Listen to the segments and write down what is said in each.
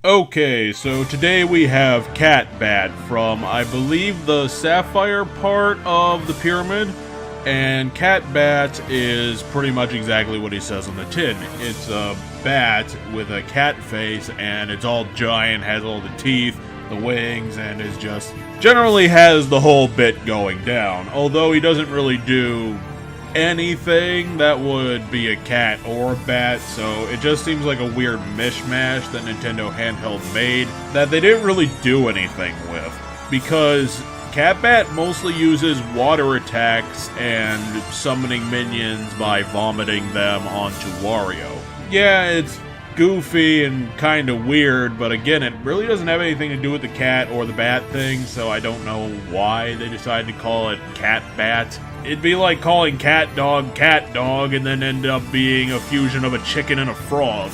Okay, so today we have Catbat from, I believe, the Sapphire part of the pyramid, and Catbat is pretty much exactly what he says on the tin. It's a bat with a cat face, and it's all giant, has all the teeth, the wings, and is just generally has the whole bit going down, although he doesn't really do anything that would be a cat or a bat, so it just seems like a weird mishmash that Nintendo handheld made that they didn't really do anything with, because Catbat mostly uses water attacks and summoning minions by vomiting them onto Wario. Yeah, it's goofy and kind of weird, but again, it really doesn't have anything to do with the cat or the bat thing, so I don't know why they decided to call it Catbat. It'd be like calling CatDog, and then end up being a fusion of a chicken and a frog.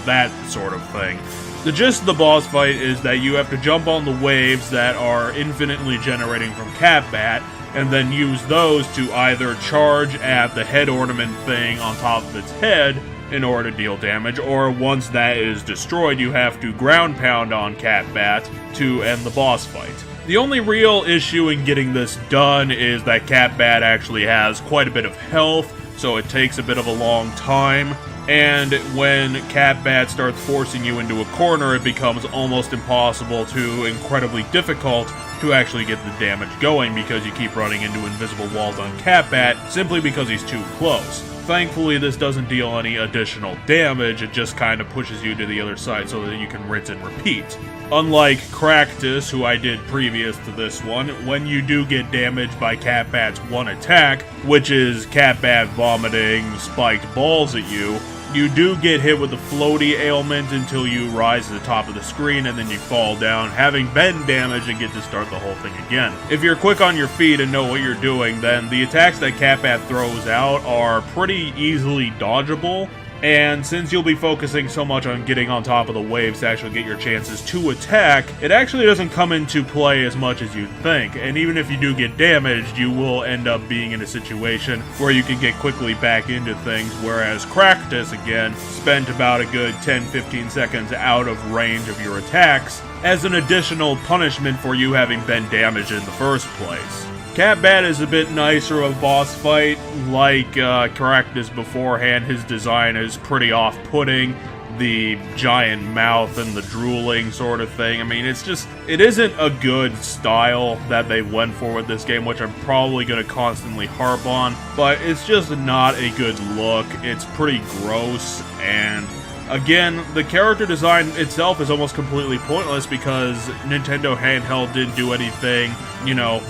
That sort of thing. The gist of the boss fight is that you have to jump on the waves that are infinitely generating from Catbat, and then use those to either charge at the head ornament thing on top of its head in order to deal damage, or once that is destroyed, you have to ground pound on Catbat to end the boss fight. The only real issue in getting this done is that Catbat actually has quite a bit of health, so it takes a bit of a long time, and when Catbat starts forcing you into a corner, it becomes almost impossible to incredibly difficult to actually get the damage going because you keep running into invisible walls on Catbat simply because he's too close. Thankfully, this doesn't deal any additional damage, it just kind of pushes you to the other side so that you can rinse and repeat. Unlike Cractus, who I did previous to this one, when you do get damaged by Catbat's one attack, which is Catbat vomiting spiked balls at you, You do get hit with the floaty ailment until you rise to the top of the screen, and then you fall down, having been damaged, and get to start the whole thing again. If you're quick on your feet and know what you're doing, then the attacks that Catbat throws out are pretty easily dodgeable. And since you'll be focusing so much on getting on top of the waves to actually get your chances to attack, it actually doesn't come into play as much as you'd think. And even if you do get damaged, you will end up being in a situation where you can get quickly back into things, whereas Cractus, again, spent about a good 10-15 seconds out of range of your attacks as an additional punishment for you having been damaged in the first place. Catbat is a bit nicer of boss fight. Like Caractus beforehand, his design is pretty off-putting. The giant mouth and the drooling sort of thing. I mean, it isn't a good style that they went for with this game, which I'm probably going to constantly harp on, but it's just not a good look. It's pretty gross, and again, the character design itself is almost completely pointless because Nintendo Handheld didn't do anything,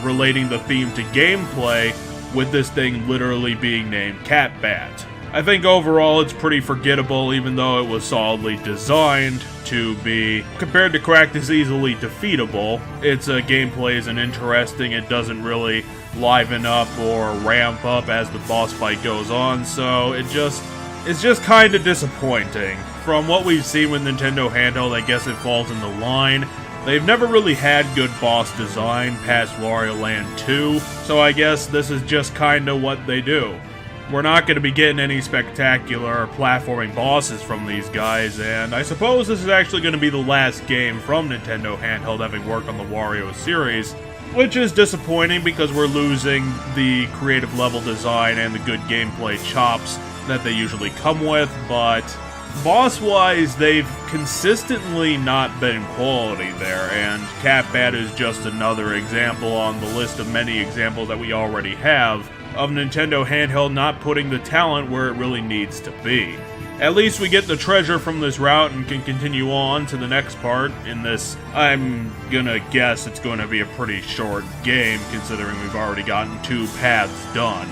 relating the theme to gameplay, with this thing literally being named Catbat. I think overall it's pretty forgettable, even though it was solidly designed to be, compared to Cractus, easily defeatable. Its gameplay isn't interesting, it doesn't really liven up or ramp up as the boss fight goes on, so it's just kind of disappointing. From what we've seen with Nintendo Handheld, I guess it falls in the line. They've never really had good boss design past Wario Land 2, so I guess this is just kinda what they do. We're not going to be getting any spectacular platforming bosses from these guys, and I suppose this is actually going to be the last game from Nintendo Handheld having worked on the Wario series, which is disappointing because we're losing the creative level design and the good gameplay chops that they usually come with, but boss-wise, they've consistently not been quality there, and Catbat is just another example on the list of many examples that we already have of Nintendo Handheld not putting the talent where it really needs to be. At least we get the treasure from this route and can continue on to the next part. In this, I'm gonna guess it's going to be a pretty short game, considering we've already gotten 2 paths done.